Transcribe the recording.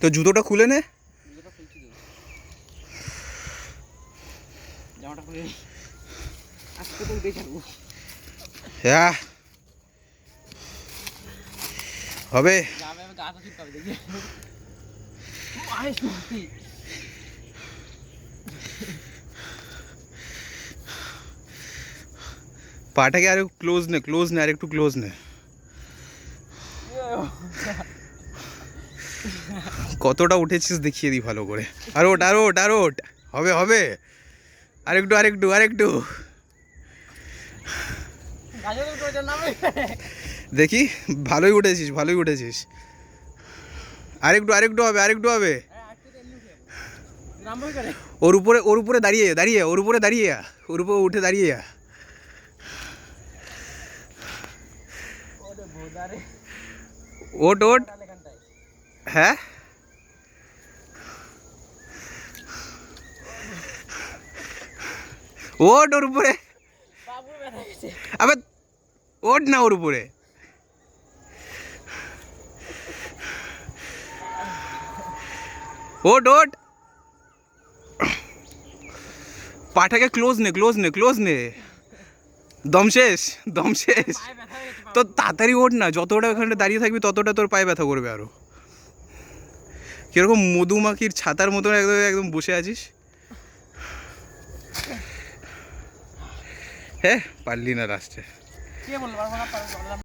তো জুতোটা খুলে নে। জামাটা খুলে আজকে তো উঠে যাবো। হ্যাঁ হবে। যাবে আমি গাছ ঠিক পাবে দেখি। আয় শুনতি পাটাকে আর ক্লোজ নে আর একটু ক্লোজ নে। কতটা উঠেছিস দেখিয়ে দিই ভালো করে। আর ওঠ আর ওঠ আর ওঠ। হবে হবে আরেকটু আরেকটু আরেকটু গাছে তো উঠে নামে। দেখি। ভালোই উঠেছিস ভালোই উঠেছিস। আরেকটু আরেকটু হবে আরেকটু হবে। ওর উপরে দাঁড়িয়ে দাঁড়িয়ে ওর উপরে দাঁড়িয়ে ওর উপরে উঠে দাঁড়িয়ে ওট ওট। হ্যাঁ ওট ওর উপরে। আবার ওট না ওর উপরে। ওট ওট। পাটাকে ক্লোজ নে। দম শেষ দম শেষ। তো তাড়াতাড়ি ওঠ না, যতটা ওখানে দাঁড়িয়ে থাকবি ততটা তোর পায়ে ব্যথা করবে আরো। কিরকম মধুমাখির ছাতার মতো একদম একদম বসে আছিস। হ্যাঁ পারলি না লাস্টে। কে বললো পারবো না?